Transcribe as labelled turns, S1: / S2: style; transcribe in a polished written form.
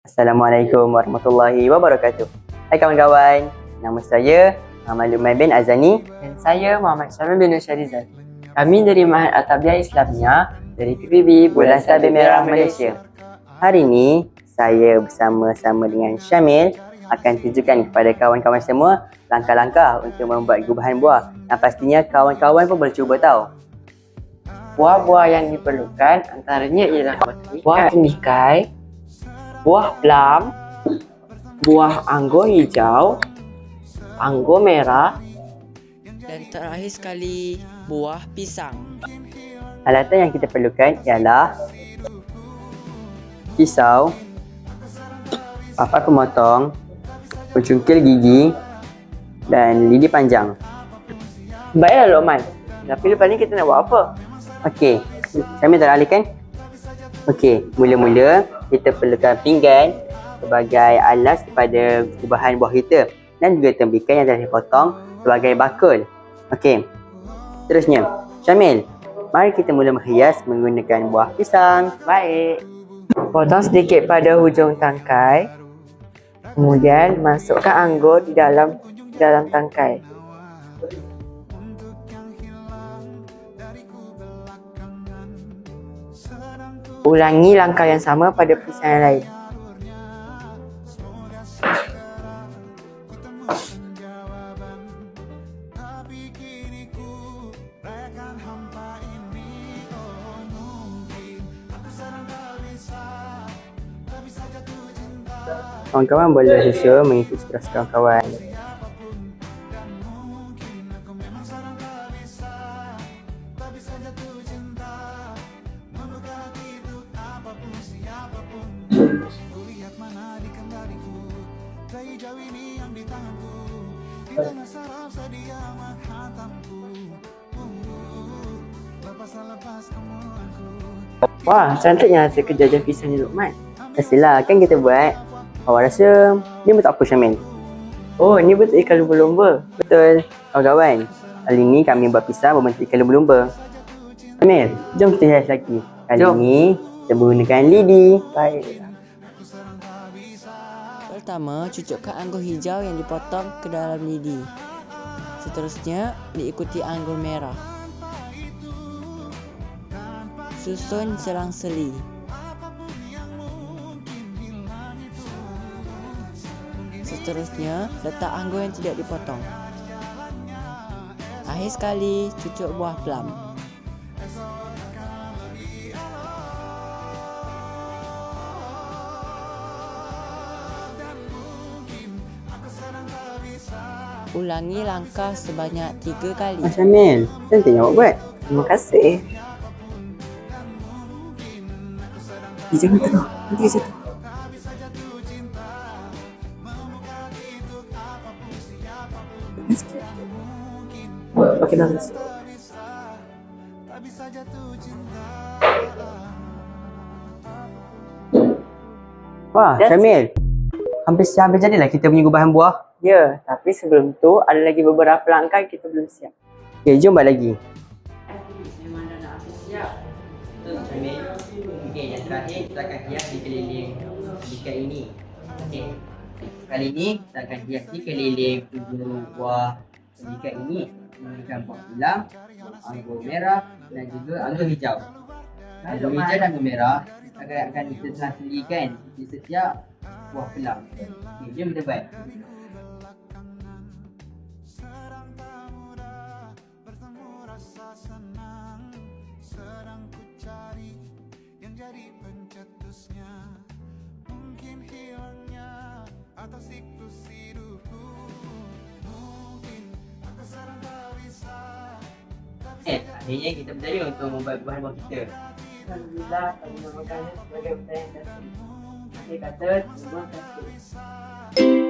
S1: Assalamualaikum warahmatullahi wabarakatuh. Hai kawan-kawan, nama saya Muhammad Luqman bin Azani
S2: Dan saya Muhammad Syamil bin Nursyalizal. Kami dari Mahat At-Tabiah Islamiyah dari PBB
S1: Bulan Sabit Merah Malaysia. Hari ini saya bersama-sama dengan Syamil akan tunjukkan kepada kawan-kawan semua langkah-langkah untuk membuat gubahan buah. Dan pastinya kawan-kawan pun boleh cuba tahu.
S2: Buah-buah yang diperlukan antaranya ialah buah tenikai, buah plum, buah anggur hijau, anggur merah, dan terakhir sekali buah pisang.
S1: Alatan yang kita perlukan ialah pisau, papan pemotong, pencungkil gigi dan lidi panjang.
S2: Baiklah Luqman, tapi lepas ni kita nak buat apa?
S1: Okey, Syamil tak alihkan? Okey, mula-mula kita perlukan pinggan sebagai alas kepada gubahan buah kita dan juga tembikan yang telah dipotong sebagai bakul. Okey, seterusnya, Syamil, mari kita mula menghias menggunakan buah pisang.
S2: Baik. Potong sedikit pada hujung tangkai. Kemudian masukkan anggur di dalam tangkai. Ulangi langkah yang sama pada pisang yang lain.
S1: Kawan-kawan boleh susul mengikuti terus kawan-kawan.
S2: Wah, cantiknya hasil kejadian pisang ni Luqman.
S1: Pastilah, kan kita buat. Awak rasa ni betul apa Syamil?
S2: Oh, ni betul ikan lumba-lumba.
S1: Betul. Kawan-kawan, kali ni kami buat pisang berbentuk ikan lumba-lumba. Syamil, jom kita hias lagi. Kali
S2: Jom.
S1: ni kita menggunakan lidi.
S2: Baik.
S3: Pertama, cucukkan anggur hijau yang dipotong ke dalam lidi. Seterusnya, diikuti anggur merah. Susun selang-seli. Seterusnya, letak anggur yang tidak dipotong. Akhir sekali, cucuk buah plum. Ulangi langkah sebanyak 3 kali.
S1: Syamil, cantiknya awak buat.
S2: Terima kasih. Jangan tengok. Nanti jatuh. Okey, bagus.
S1: Wah, Syamil. Hampir jadilah kita punya gubahan buah.
S2: Ya, tapi sebelum tu ada lagi beberapa langkah yang kita belum siap.
S1: Okey, jom buat lagi.
S2: Memang dah nak habis siap.
S1: Syamil. Okey, yang terakhir kita akan hias di keliling ikan ini. Okey. Kali ini kita akan hias di keliling buah ikan ini menggunakan buah pilang, anggur merah dan juga anggur hijau. Anggur hijau dan anggur merah akan kita selang-selikan di setiap buah pilang. Okey, jom kita buat. Akhirnya kita berjaya untuk membuat bahan buah kita.
S2: Alhamdulillah, kami namakannya sebagai pertanyaan dasar. Akhir kata, terima kasih.